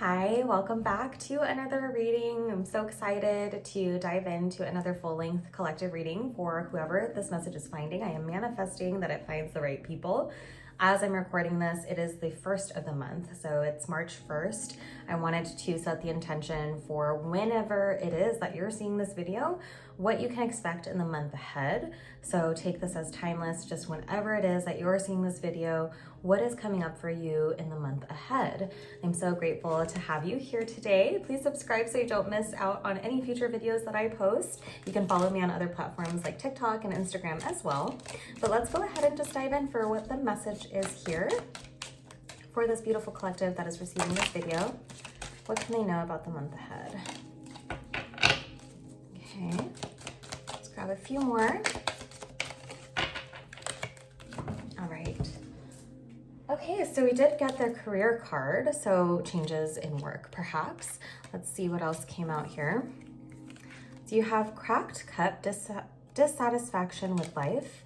Hi, welcome back to another reading. I'm so excited to dive into another full-length collective reading for whoever this message is finding. I am manifesting that it finds the right people. As I'm recording this, it is the first of the month, so it's March 1st. I wanted to set the intention for whenever it is that you're seeing this video, what you can expect in the month ahead. So take this as timeless, just whenever it is that you're seeing this video, what is coming up for you in the month ahead. I'm so grateful to have you here today. Please subscribe so you don't miss out on any future videos that I post. You can follow me on other platforms like TikTok and Instagram as well. But let's go ahead and just dive in for what the message is here for this beautiful collective that is receiving this video. What can they know about the month ahead? Okay, let's grab a few more. All right. Okay, so we did get their career card, so changes in work perhaps. Let's see what else came out here. So you have cracked cup, dissatisfaction with life,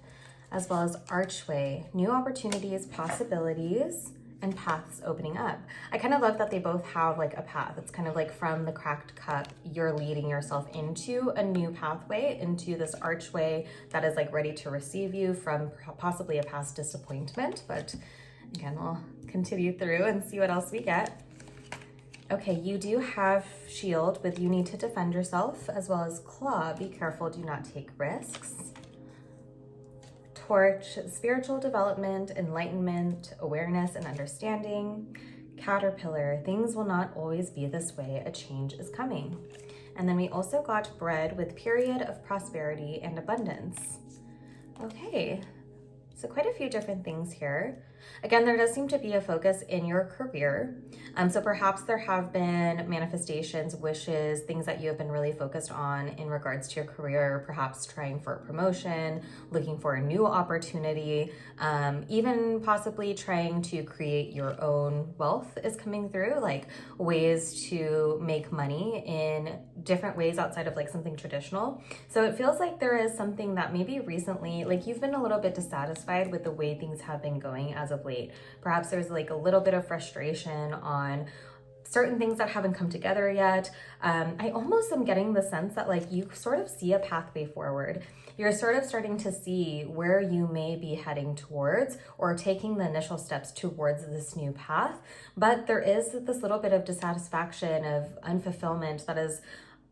as well as archway, new opportunities, possibilities, and paths opening up. I kind of love that they both have like a path. It's kind of like from the cracked cup, you're leading yourself into a new pathway, into this archway that is like ready to receive you from possibly a past disappointment. But again, we'll continue through and see what else we get. Okay, you do have shield with you need to defend yourself, as well as claw, be careful, do not take risks. Torch, spiritual development, enlightenment, awareness, and understanding. Caterpillar, things will not always be this way, a change is coming. And then we also got bread with period of prosperity and abundance. Okay, so quite a few different things here. Again, there does seem to be a focus in your career. So perhaps there have been manifestations, wishes, things that you have been really focused on in regards to your career, perhaps trying for a promotion, looking for a new opportunity, even possibly trying to create your own wealth is coming through, like ways to make money in different ways outside of like something traditional. So it feels like there is something that maybe recently, like you've been a little bit dissatisfied with the way things have been going as of late. Perhaps there's like a little bit of frustration on certain things that haven't come together yet. I almost am getting the sense that like you sort of see a pathway forward. You're sort of starting to see where you may be heading towards or taking the initial steps towards this new path. But there is this little bit of dissatisfaction, of unfulfillment that is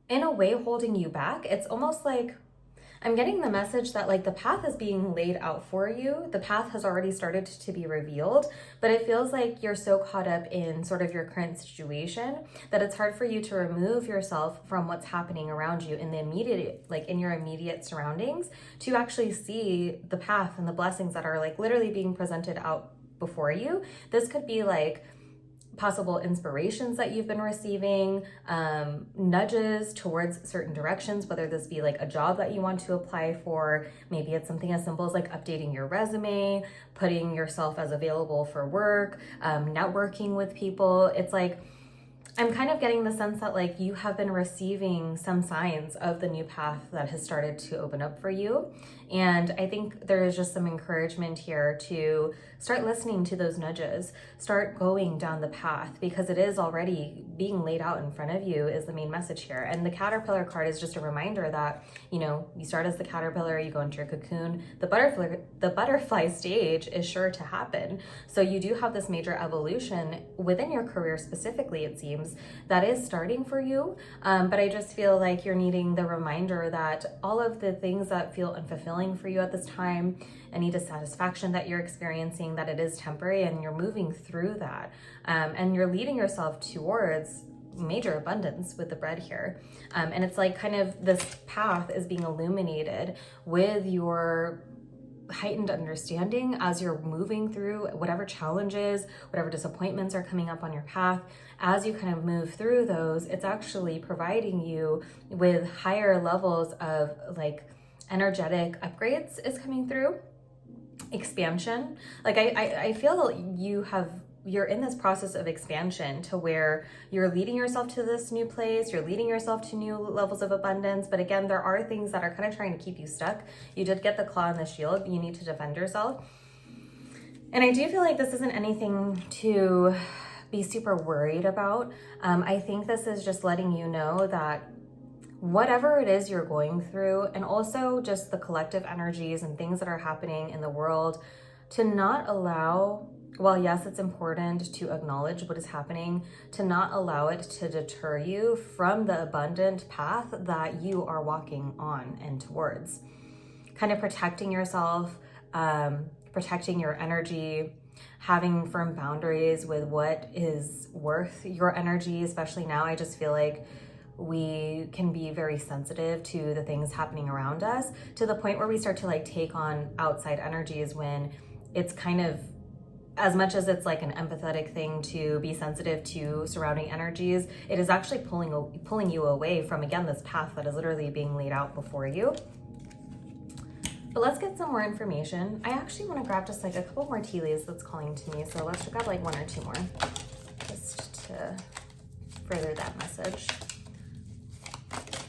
in a way holding you back. It's almost like I'm getting the message that like the path is being laid out for you. The path has already started to be revealed, but it feels like you're so caught up in sort of your current situation that it's hard for you to remove yourself from what's happening around you in the immediate, like in your immediate surroundings, to actually see the path and the blessings that are like literally being presented out before you. This could be like possible inspirations that you've been receiving, nudges towards certain directions, whether this be like a job that you want to apply for. Maybe it's something as simple as like updating your resume, putting yourself as available for work, networking with people. It's like, I'm kind of getting the sense that like you have been receiving some signs of the new path that has started to open up for you. And I think there is just some encouragement here to start listening to those nudges, start going down the path, because it is already being laid out in front of you is the main message here. And the caterpillar card is just a reminder that, you know, you start as the caterpillar, you go into your cocoon, the butterfly stage is sure to happen. So you do have this major evolution within your career specifically, it seems, that is starting for you. But I just feel like you're needing the reminder that all of the things that feel unfulfilling for you at this time, any dissatisfaction that you're experiencing, that it is temporary and you're moving through that. And you're leading yourself towards major abundance with the bread here. And it's like kind of this path is being illuminated with your heightened understanding as you're moving through whatever challenges, whatever disappointments are coming up on your path. As you kind of move through those, it's actually providing you with higher levels of like energetic upgrades is coming through, expansion. Like I feel you're in this process of expansion to where you're leading yourself to this new place, you're leading yourself to new levels of abundance. But again, there are things that are kind of trying to keep you stuck. You did get the claw and the shield. You need to defend yourself. And I do feel like this isn't anything to be super worried about. I think this is just letting you know that whatever it is you're going through, and also just the collective energies and things that are happening in the world, to not allow, while yes, it's important to acknowledge what is happening, to not allow it to deter you from the abundant path that you are walking on and towards. Kind of protecting yourself, protecting your energy, having firm boundaries with what is worth your energy, especially now. I just feel like we can be very sensitive to the things happening around us, to the point where we start to like take on outside energies, when it's kind of, as much as it's like an empathetic thing to be sensitive to surrounding energies, it is actually pulling you away from, again, this path that is literally being laid out before you. But let's get some more information. I actually want to grab just like a couple more tea leaves that's calling to me. So let's grab like 1 or 2 more just to further that message.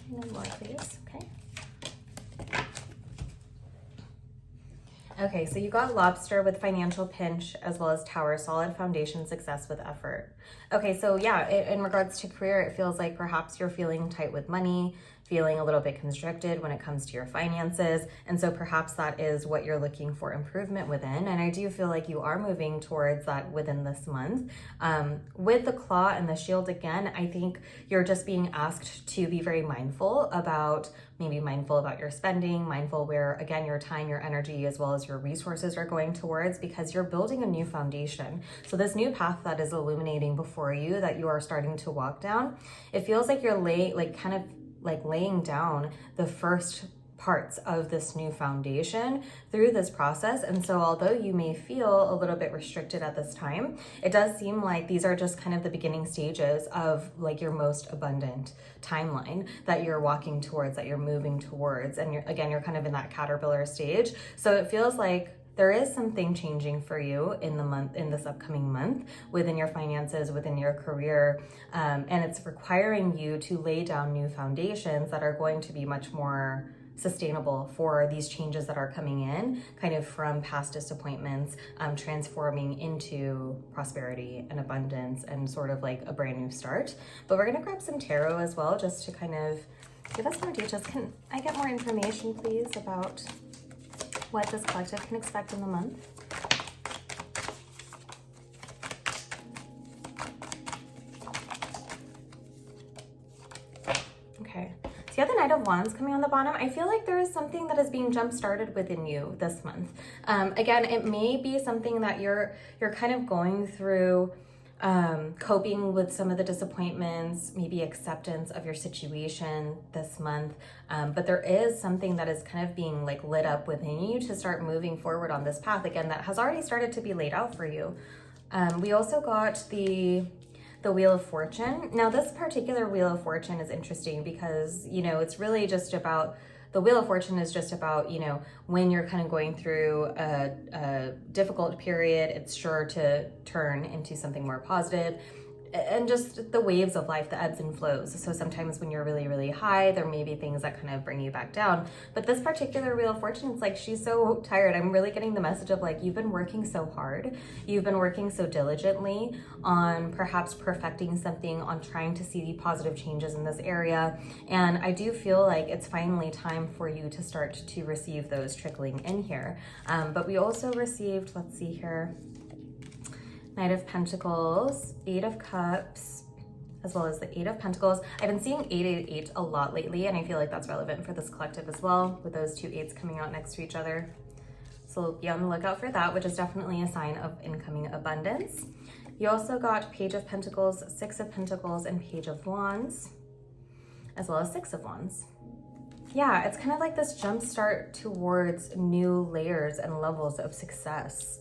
One more, please. Okay. Okay, so you got Lobster with financial pinch, as well as Tower, solid foundation, success with effort. Okay, so yeah, in regards to career, it feels like perhaps you're feeling tight with money, feeling a little bit constricted when it comes to your finances. And so perhaps that is what you're looking for improvement within. And I do feel like you are moving towards that within this month. With the Claw and the Shield, again, I think you're just being asked to be very mindful about your spending, mindful where, again, your time, your energy, as well as your resources are going towards, because you're building a new foundation. So this new path that is illuminating before you, that you are starting to walk down, it feels like you're laying down the first parts of this new foundation through this process. And so although you may feel a little bit restricted at this time, it does seem like these are just kind of the beginning stages of like your most abundant timeline that you're walking towards, that you're moving towards. And you're kind of in that caterpillar stage. So it feels like there is something changing for you in this upcoming month, within your finances, within your career. And it's requiring you to lay down new foundations that are going to be much more sustainable for these changes that are coming in, kind of from past disappointments, transforming into prosperity and abundance and sort of like a brand new start. But we're gonna grab some tarot as well, just to kind of give us more details. Can I get more information, please, about what this collective can expect in the month? Okay. So you have the Knight of Wands coming on the bottom. I feel like there is something that is being jump-started within you this month. Again, it may be something that you're kind of going through, coping with some of the disappointments, maybe acceptance of your situation this month. But there is something that is kind of being like lit up within you to start moving forward on this path, again, that has already started to be laid out for you. We also got the Wheel of Fortune. Now this particular Wheel of Fortune is interesting because, it's really just about, the Wheel of Fortune is just about, when you're kind of going through a difficult period, it's sure to turn into something more positive. And just the waves of life, the ebbs and flows. So sometimes when you're really, really high, there may be things that kind of bring you back down. But this particular Wheel of Fortune, it's like, she's so tired. I'm really getting the message of like, you've been working so hard. You've been working so diligently on perhaps perfecting something, on trying to see positive changes in this area. And I do feel like it's finally time for you to start to receive those trickling in here. But we also received, let's see here, Knight of Pentacles, 8 of Cups, as well as the 8 of Pentacles. I've been seeing 888 a lot lately, and I feel like that's relevant for this collective as well, with those 2 8s coming out next to each other. So be on the lookout for that, which is definitely a sign of incoming abundance. You also got Page of Pentacles, 6 of Pentacles, and Page of Wands, as well as 6 of Wands. Yeah, it's kind of like this jump start towards new layers and levels of success.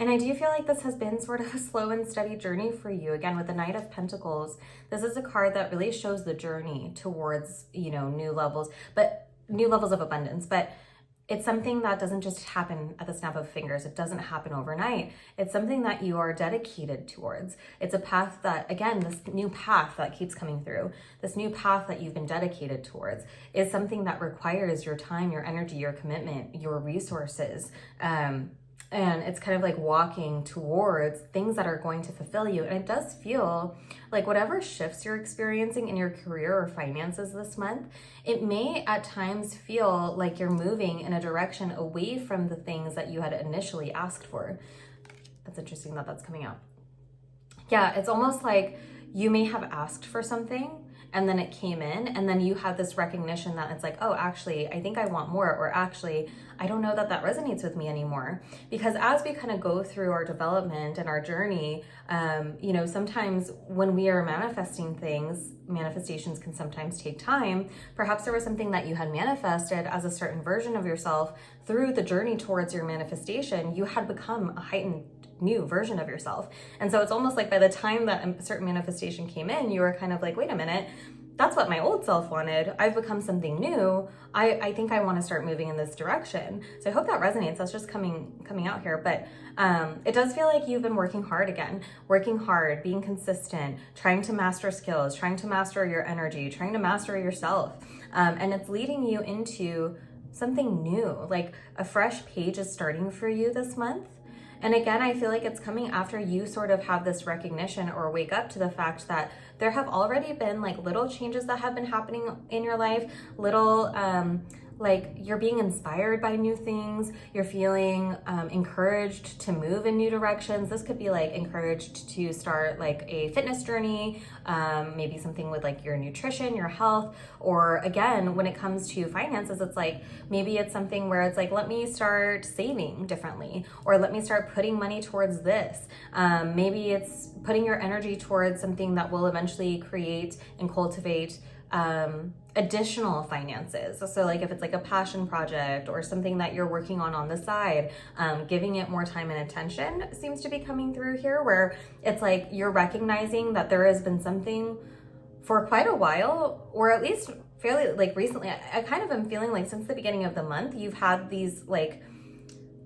And I do feel like this has been sort of a slow and steady journey for you. Again, with the Knight of Pentacles, this is a card that really shows the journey towards, new levels of abundance. But it's something that doesn't just happen at the snap of fingers. It doesn't happen overnight. It's something that you are dedicated towards. It's a path that, again, this new path that keeps coming through, this new path that you've been dedicated towards, is something that requires your time, your energy, your commitment, your resources, and it's kind of like walking towards things that are going to fulfill you. And it does feel like whatever shifts you're experiencing in your career or finances this month, it may at times feel like you're moving in a direction away from the things that you had initially asked for. That's interesting that that's coming out. Yeah, it's almost like you may have asked for something and then it came in, and then you had this recognition that it's like, oh, actually, I think I want more, or actually, I don't know that that resonates with me anymore. Because as we kind of go through our development and our journey, sometimes when we are manifesting things, manifestations can sometimes take time. Perhaps there was something that you had manifested as a certain version of yourself. Through the journey towards your manifestation, you had become a heightened new version of yourself. And so it's almost like by the time that a certain manifestation came in, you were kind of like, wait a minute, that's what my old self wanted. I've become something new. I think I want to start moving in this direction. So I hope that resonates. That's just coming out here. But it does feel like you've been working hard again, being consistent, trying to master skills, trying to master your energy, trying to master yourself. And it's leading you into something new, like a fresh page is starting for you this month. And again, I feel like it's coming after you sort of have this recognition or wake up to the fact that there have already been like little changes that have been happening in your life, little like you're being inspired by new things, you're feeling encouraged to move in new directions. This could be like encouraged to start like a fitness journey, maybe something with like your nutrition, your health, or again, when it comes to finances, it's like, maybe it's something where it's like, let me start saving differently, or let me start putting money towards this. Maybe it's putting your energy towards something that will eventually create and cultivate additional finances. So like if it's like a passion project or something that you're working on the side, giving it more time and attention seems to be coming through here, where it's like you're recognizing that there has been something for quite a while, or at least fairly like recently. I kind of am feeling like since the beginning of the month, you've had these like,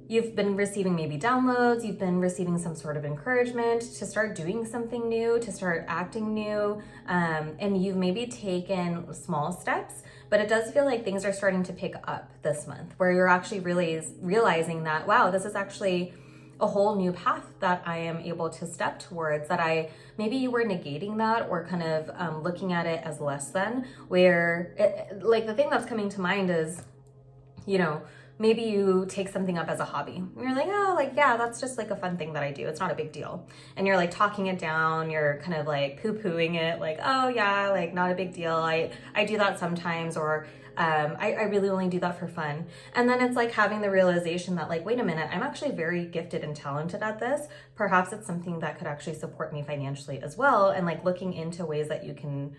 you've been receiving maybe downloads, you've been receiving some sort of encouragement to start doing something new, to start acting new, and you've maybe taken small steps, but it does feel like things are starting to pick up this month, where you're actually really realizing that, wow, this is actually a whole new path that I am able to step towards, that maybe you were negating that or kind of looking at it as less than, where like the thing that's coming to mind is, maybe you take something up as a hobby. And you're like, oh, like, yeah, that's just like a fun thing that I do. It's not a big deal. And you're like talking it down. You're kind of like poo-pooing it. Like, oh yeah, like not a big deal. I do that sometimes, or I really only do that for fun. And then it's like having the realization that like, wait a minute, I'm actually very gifted and talented at this. Perhaps it's something that could actually support me financially as well. And like looking into ways that you can,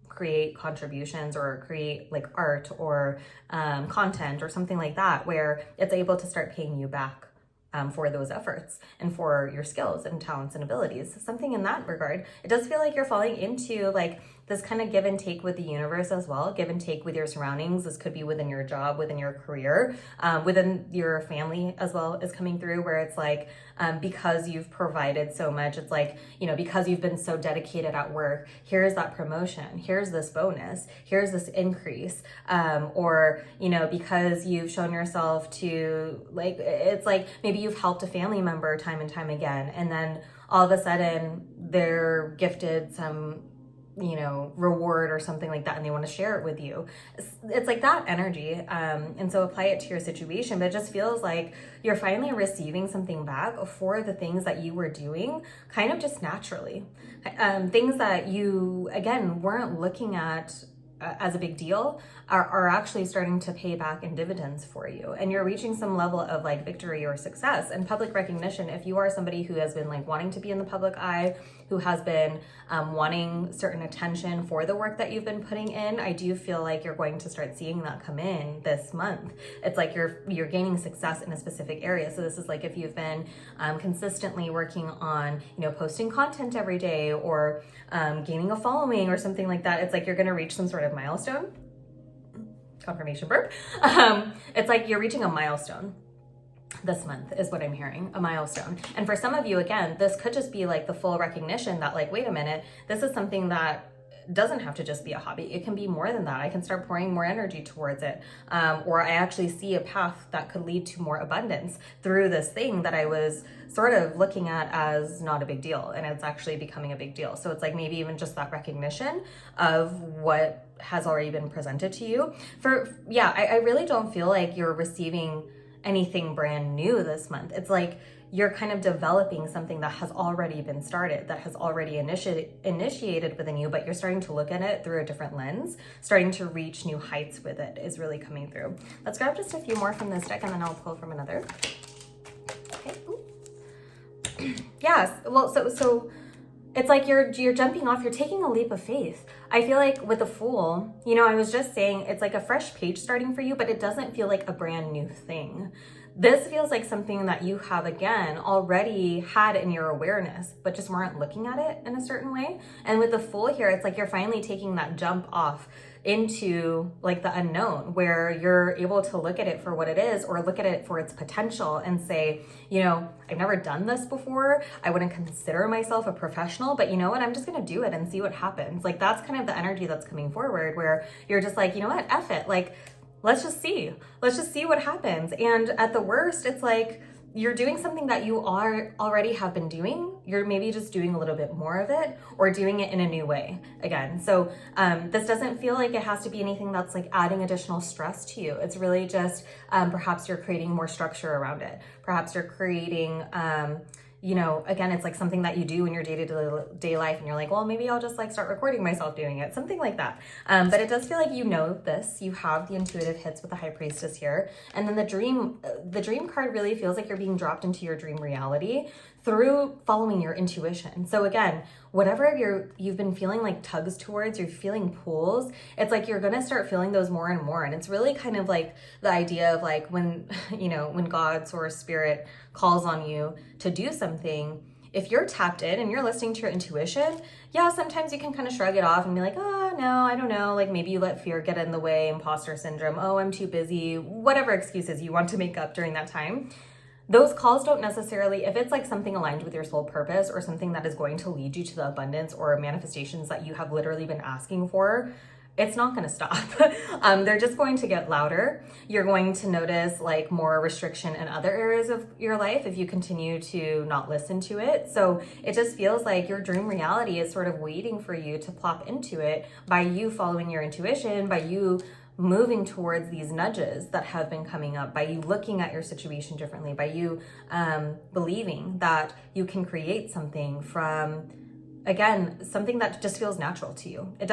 create contributions or create like art or content or something like that, where it's able to start paying you back for those efforts and for your skills and talents and abilities. Something in that regard. It does feel like you're falling into like this kind of give and take with the universe as well, give and take with your surroundings. This could be within your job, within your career, within your family as well, is coming through, where it's like, because you've provided so much, it's like, because you've been so dedicated at work, here's that promotion, here's this bonus, here's this increase, or, because you've shown yourself to like, it's like maybe you've helped a family member time and time again, and then all of a sudden they're gifted some reward or something like that, and they want to share it with you. It's like that energy. And so apply it to your situation, but it just feels like you're finally receiving something back for the things that you were doing kind of just naturally. Things that you, again, weren't looking at as a big deal are actually starting to pay back in dividends for you, and you're reaching some level of like victory or success and public recognition. If you are somebody who has been like wanting to be in the public eye, who has been wanting certain attention for the work that you've been putting in, I do feel like you're going to start seeing that come in this month. It's like you're gaining success in a specific area. So this is like if you've been consistently working on posting content every day, or gaining a following or something like that, it's like you're going to reach some sort of milestone. Confirmation burp. It's like you're reaching a milestone this month is what I'm hearing, a milestone. And for some of you, again, this could just be like the full recognition that like, wait a minute, this is something that doesn't have to just be a hobby. It can be more than that. I can start pouring more energy towards it. Or I actually see a path that could lead to more abundance through this thing that I was sort of looking at as not a big deal, and it's actually becoming a big deal. So it's like maybe even just that recognition of what has already been presented to you. I really don't feel like you're receiving anything brand new this month. It's like you're kind of developing something that has already been started, that has already initiated within you, but you're starting to look at it through a different lens, starting to reach new heights with it is really coming through. Let's grab just a few more from this deck and then I'll pull from another. Okay. Yes. Well, so it's like you're jumping off, you're taking a leap of faith. I feel like with the Fool, you know, I was just saying it's like a fresh page starting for you, but it doesn't feel like a brand new thing. This feels like something that you have, again, already had in your awareness, but just weren't looking at it in a certain way. And with the Fool here, it's like you're finally taking that jump off into like the unknown, where you're able to look at it for what it is, or look at it for its potential and say, you know, I've never done this before. I wouldn't consider myself a professional, but you know what? I'm just going to do it and see what happens. Like that's kind of the energy that's coming forward, where you're just like, you know what? F it. Like, let's just see what happens. And at the worst, it's like you're doing something that you already have been doing. You're maybe just doing a little bit more of it, or doing it in a new way again. So this doesn't feel like it has to be anything that's like adding additional stress to you. It's really just perhaps you're creating more structure around it. Perhaps you're creating you know, again, it's like something that you do in your day-to-day life, and you're like, well, maybe I'll just like start recording myself doing it, something like that. But it does feel like you know this. You have the intuitive hits with the High Priestess here, and then the dream card really feels like you're being dropped into your dream reality through following your intuition. So again, whatever you've been feeling like tugs towards, you're feeling pulls, it's like you're gonna start feeling those more and more. And it's really kind of like the idea of like when, you know, when God or Spirit calls on you to do something, if you're tapped in and you're listening to your intuition, yeah, sometimes you can kind of shrug it off and be like, oh, no, I don't know. Like maybe you let fear get in the way, imposter syndrome. Oh, I'm too busy, whatever excuses you want to make up during that time. Those calls don't necessarily, if it's like something aligned with your soul purpose or something that is going to lead you to the abundance or manifestations that you have literally been asking for, it's not going to stop. They're just going to get louder. You're going to notice like more restriction in other areas of your life if you continue to not listen to it. So it just feels like your dream reality is sort of waiting for you to plop into it by you following your intuition, by you moving towards these nudges that have been coming up, by you looking at your situation differently, by you believing that you can create something from, again, something that just feels natural to you. It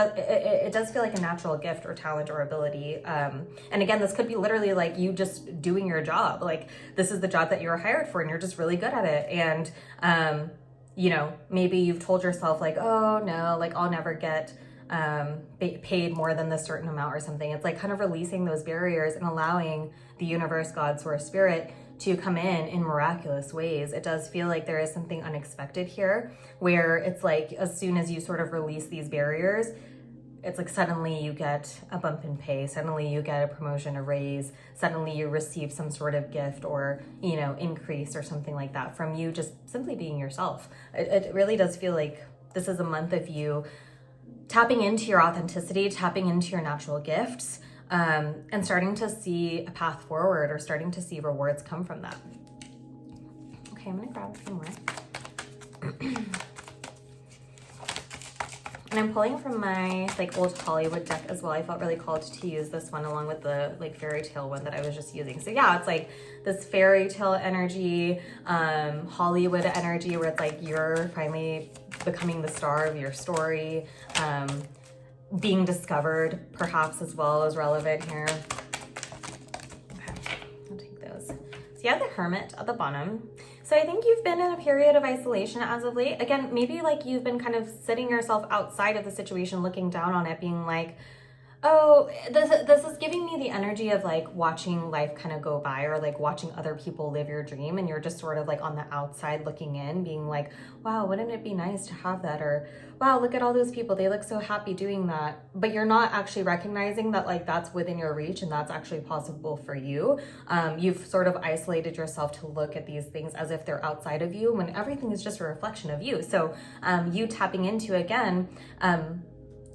does feel like a natural gift or talent or ability. And again, this could be literally like you just doing your job. Like this is the job that you were hired for and you're just really good at it. And, you know, maybe you've told yourself like, oh no, like I'll never get paid more than this certain amount or something. It's like kind of releasing those barriers and allowing the universe, God, source, spirit to come in miraculous ways. It does feel like there is something unexpected here, where it's like as soon as you sort of release these barriers, it's like suddenly you get a bump in pay, suddenly you get a promotion, a raise, suddenly you receive some sort of gift or, you know, increase or something like that from you just simply being yourself. It really does feel like this is a month of you tapping into your authenticity, tapping into your natural gifts, and starting to see a path forward or starting to see rewards come from that. Okay, I'm gonna grab a few more. And I'm pulling from my like old Hollywood deck as well. I felt really called to use this one along with the like fairy tale one that I was just using. So yeah, it's like this fairy tale energy, Hollywood energy, where it's like you're finally becoming the star of your story, being discovered perhaps as well is relevant here. Okay, I'll take those. So you have the Hermit at the bottom. So I think you've been in a period of isolation as of late. Again, maybe like you've been kind of sitting yourself outside of the situation, looking down on it, being like, oh, this is giving me the energy of like watching life kind of go by, or like watching other people live your dream, and you're just sort of like on the outside looking in, being like, wow, wouldn't it be nice to have that? Or wow, look at all those people, they look so happy doing that. But you're not actually recognizing that like that's within your reach and that's actually possible for you. You've sort of isolated yourself to look at these things as if they're outside of you, when everything is just a reflection of you. So you tapping into, again,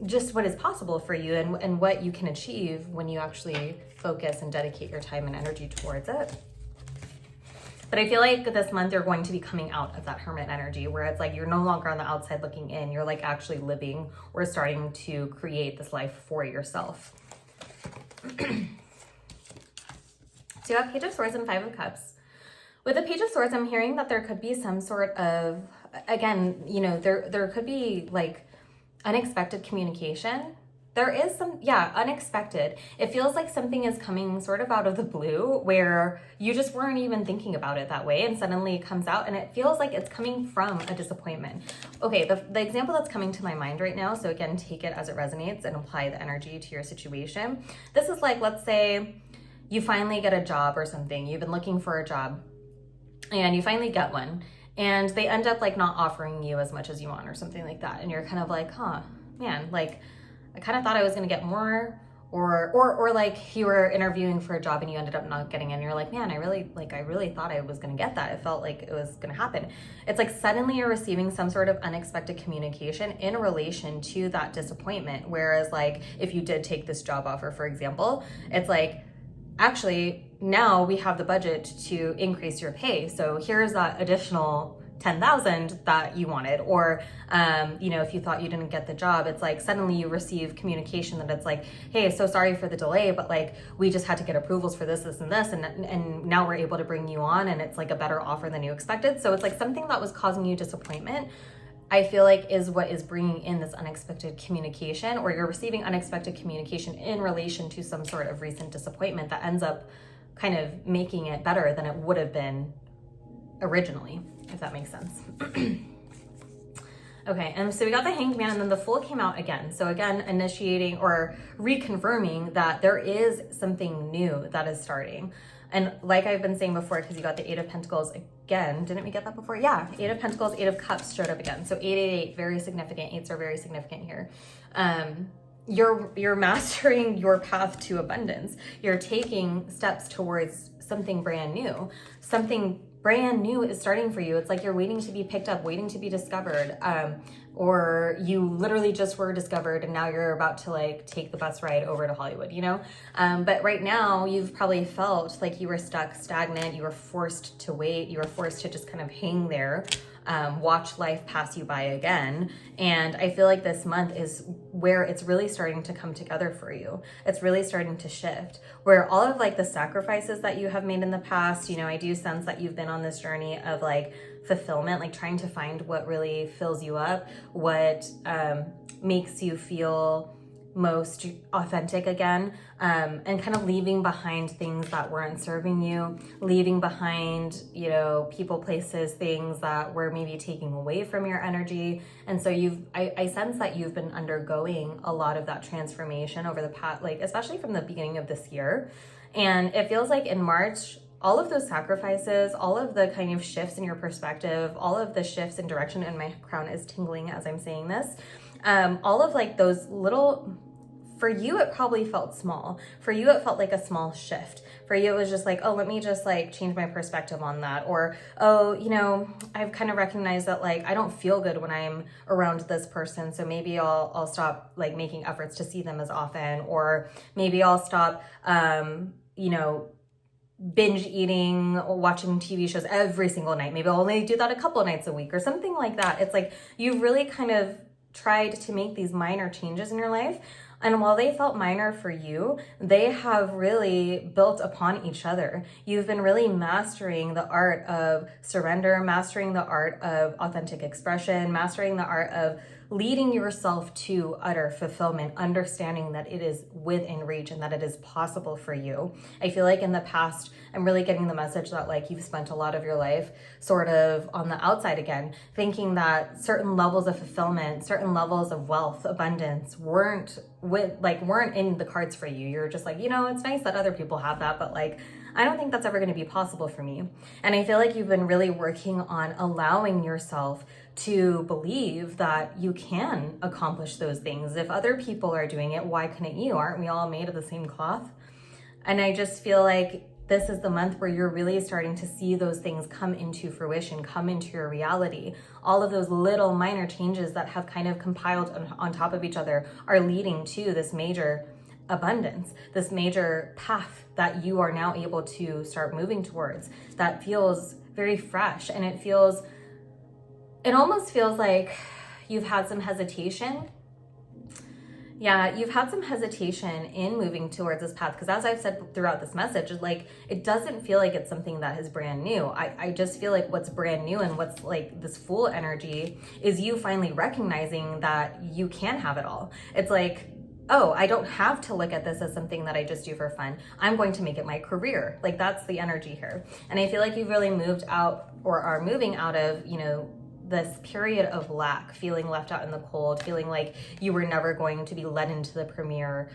just what is possible for you and what you can achieve when you actually focus and dedicate your time and energy towards it. But I feel like this month you're going to be coming out of that hermit energy where it's like you're no longer on the outside looking in. You're like actually living or starting to create this life for yourself. So you have Page of Swords and Five of Cups. With the Page of Swords, I'm hearing that there could be some sort of, again, you know, there could be like unexpected communication. There is some, unexpected. It feels like something is coming sort of out of the blue where you just weren't even thinking about it that way, and suddenly it comes out and it feels like it's coming from a disappointment. Okay, the example that's coming to my mind right now, so again, take it as it resonates and apply the energy to your situation. This is like, let's say you finally get a job or something. You've been looking for a job and you finally get one, and they end up like not offering you as much as you want or something like that. And you're kind of like, man, like, I kind of thought I was going to get more, or like you were interviewing for a job and you ended up not getting it. And you're like, man, I really thought I was going to get that. It felt like it was going to happen. It's like suddenly you're receiving some sort of unexpected communication in relation to that disappointment. Whereas like if you did take this job offer, for example, it's like, actually now we have the budget to increase your pay. So here's that additional 10,000 that you wanted. Or, you know, if you thought you didn't get the job, it's like suddenly you receive communication that it's like, hey, so sorry for the delay, but like we just had to get approvals for this and this, and now we're able to bring you on, and it's like a better offer than you expected. So it's like something that was causing you disappointment, I feel like is what is bringing in this unexpected communication, or you're receiving unexpected communication in relation to some sort of recent disappointment that ends up kind of making it better than it would have been originally, if that makes sense. Okay, and so we got the Hanged Man, and then the Fool came out again. So again, initiating or reconfirming that there is something new that is starting. And like I've been saying before, because you got the Eight of Pentacles again. Didn't we get that before? Yeah, Eight of Pentacles, Eight of Cups showed up again. So 888, very significant. Eights are very significant here. You're mastering your path to abundance. You're taking steps towards something brand new. Something brand new is starting for you. It's like you're waiting to be picked up, waiting to be discovered. Or you literally just were discovered and now you're about to like take the bus ride over to Hollywood, you know? But right now you've probably felt like you were stuck, stagnant, you were forced to wait, you were forced to just kind of hang there, watch life pass you by again. And I feel like this month is where it's really starting to come together for you. It's really starting to shift, where all of like the sacrifices that you have made in the past, you know, I do sense that you've been on this journey of like fulfillment, like trying to find what really fills you up, what makes you feel most authentic again, and kind of leaving behind things that weren't serving you, leaving behind, you know, people, places, things that were maybe taking away from your energy. And so I sense that you've been undergoing a lot of that transformation over the past, like especially from the beginning of this year. And it feels like in March, all of those sacrifices, all of the kind of shifts in your perspective, all of the shifts in direction, and my crown is tingling as I'm saying this, all of like those little, for you, it probably felt small. For you, it felt like a small shift. For you, it was just like, oh, let me just like change my perspective on that. Or, oh, you know, I've kind of recognized that like, I don't feel good when I'm around this person. So maybe I'll stop like making efforts to see them as often. Or maybe I'll stop, you know, binge eating or watching TV shows every single night. Maybe I'll only do that a couple of nights a week or something like that. It's like you've really kind of tried to make these minor changes in your life. And while they felt minor for you, they have really built upon each other. You've been really mastering the art of surrender, mastering the art of authentic expression, mastering the art of leading yourself to utter fulfillment, understanding that it is within reach and that it is possible for you. I feel like in the past, I'm really getting the message that like you've spent a lot of your life sort of on the outside again, thinking that certain levels of fulfillment, certain levels of wealth, abundance weren't in the cards for you. You're just like, you know, it's nice that other people have that, but like, I don't think that's ever going to be possible for me. And I feel like you've been really working on allowing yourself to believe that you can accomplish those things. If other people are doing it, why couldn't you? Aren't we all made of the same cloth? And I just feel like this is the month where you're really starting to see those things come into fruition, come into your reality. All of those little minor changes that have kind of compiled on top of each other are leading to this major abundance, this major path that you are now able to start moving towards that feels very fresh. And it almost feels like you've had some hesitation. Yeah, you've had some hesitation in moving towards this path, because as I've said throughout this message, like, it doesn't feel like it's something that is brand new. I just feel like what's brand new and what's like this Fool energy is you finally recognizing that you can have it all. It's like, oh, I don't have to look at this as something that I just do for fun. I'm going to make it my career. Like, that's the energy here. And I feel like you've really moved out, or are moving out of, you know, this period of lack, feeling left out in the cold, feeling like you were never going to be let into the premiere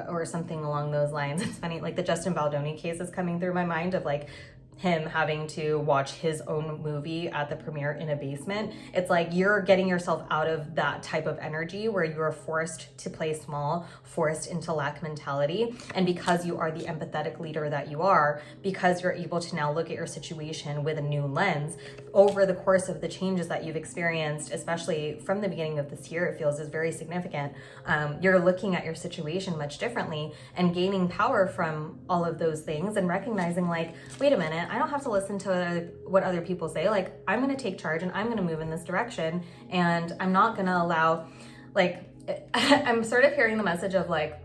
or something along those lines. It's funny, like the Justin Baldoni case is coming through my mind of like him having to watch his own movie at the premiere in a basement. It's like you're getting yourself out of that type of energy where you're forced to play small, forced into lack mentality. And because you are the empathetic leader that you are, because you're able to now look at your situation with a new lens, over the course of the changes that you've experienced, especially from the beginning of this year, it feels is very significant. You're looking at your situation much differently and gaining power from all of those things and recognizing like, wait a minute, I don't have to listen to what other people say. Like, I'm going to take charge and I'm going to move in this direction. And I'm not going to allow, like, I'm sort of hearing the message of like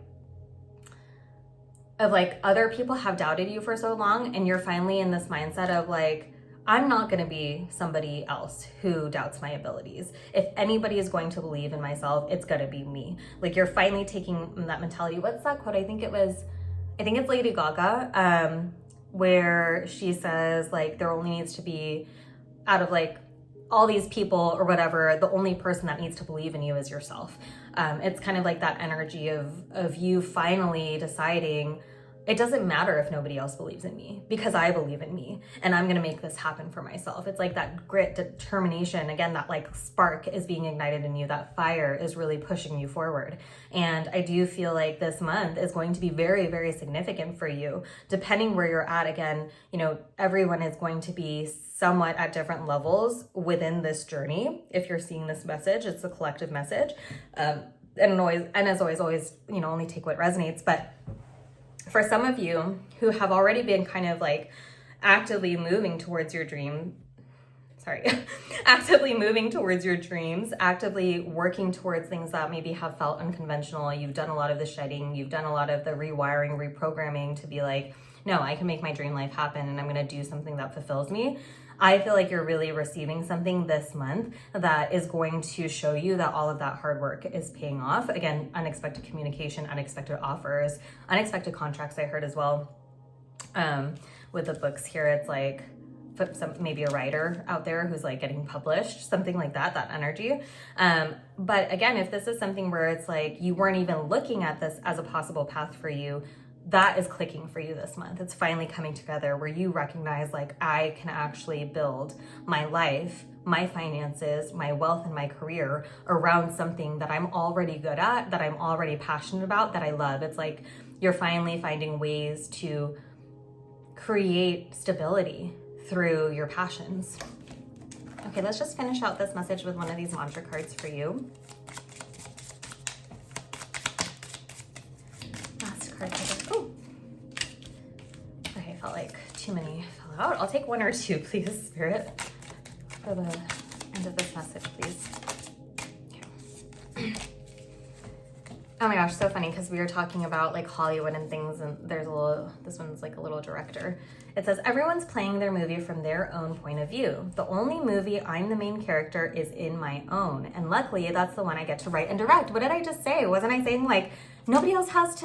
other people have doubted you for so long. And you're finally in this mindset of like, I'm not going to be somebody else who doubts my abilities. If anybody is going to believe in myself, it's going to be me. Like, you're finally taking that mentality. What's that quote? I think it's Lady Gaga. Where she says like there only needs to be, out of like all these people or whatever, the only person that needs to believe in you is yourself. It's kind of like that energy of you finally deciding it doesn't matter if nobody else believes in me, because I believe in me and I'm going to make this happen for myself. It's like that grit, determination, again, that like spark is being ignited in you. That fire is really pushing you forward. And I do feel like this month is going to be very, very significant for you, depending where you're at. Again, you know, everyone is going to be somewhat at different levels within this journey. If you're seeing this message, it's a collective message. And as always, you know, only take what resonates. But for some of you who have already been kind of like actively moving towards your dreams, actively working towards things that maybe have felt unconventional. You've done a lot of the shedding, you've done a lot of the rewiring, reprogramming to be like, no, I can make my dream life happen and I'm going to do something that fulfills me. I feel like you're really receiving something this month that is going to show you that all of that hard work is paying off. Again, unexpected communication, unexpected offers, unexpected contracts I heard as well. With the books here, it's like maybe a writer out there who's like getting published, something like that energy. But again, if this is something where it's like you weren't even looking at this as a possible path for you, that is clicking for you this month. It's finally coming together where you recognize like, I can actually build my life, my finances, my wealth, and my career around something that I'm already good at, that I'm already passionate about, that I love. It's like you're finally finding ways to create stability through your passions. Okay, let's just finish out this message with one of these mantra cards for you. Last card. Oh, okay, felt like too many fell out. I'll take one or two, please, Spirit, for the end of this message, please. Okay. Oh my gosh, so funny, because we were talking about like Hollywood and things, and there's this one's like a little director. It says, everyone's playing their movie from their own point of view. The only movie I'm the main character is in my own. And luckily, that's the one I get to write and direct. What did I just say? Wasn't I saying like, nobody else has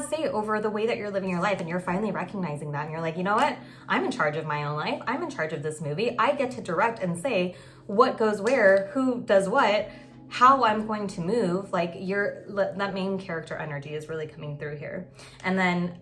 say over the way that you're living your life, and you're finally recognizing that, and you're like, you know what? I'm in charge of my own life. I'm in charge of this movie. I get to direct and say what goes where, who does what, how I'm going to move. Like that main character energy is really coming through here. And then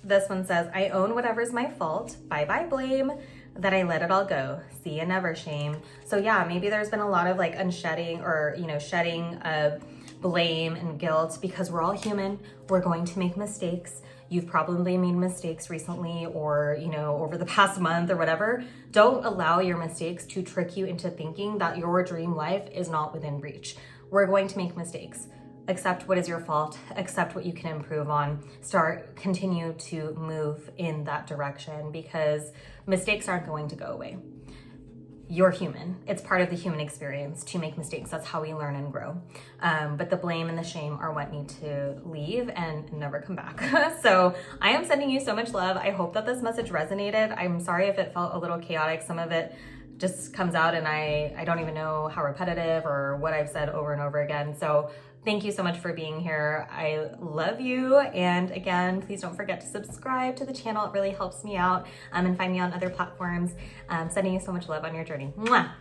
this one says, I own whatever's my fault. Bye-bye blame. That I let it all go. See ya, never shame. So yeah, maybe there's been a lot of like unshedding or, shedding of blame and guilt, because we're all human. We're going to make mistakes. You've probably made mistakes recently or, you know, over the past month or whatever. Don't allow your mistakes to trick you into thinking that your dream life is not within reach. We're going to make mistakes. Accept what is your fault, accept what you can improve on, continue to move in that direction, because mistakes aren't going to go away. You're human. It's part of the human experience to make mistakes. That's how we learn and grow. But the blame and the shame are what need to leave and never come back. So I am sending you so much love. I hope that this message resonated. I'm sorry if it felt a little chaotic. Some of it just comes out and I don't even know how repetitive or what I've said over and over again. So thank you so much for being here. I love you. And again, please don't forget to subscribe to the channel. It really helps me out, and find me on other platforms. Sending you so much love on your journey. Mwah!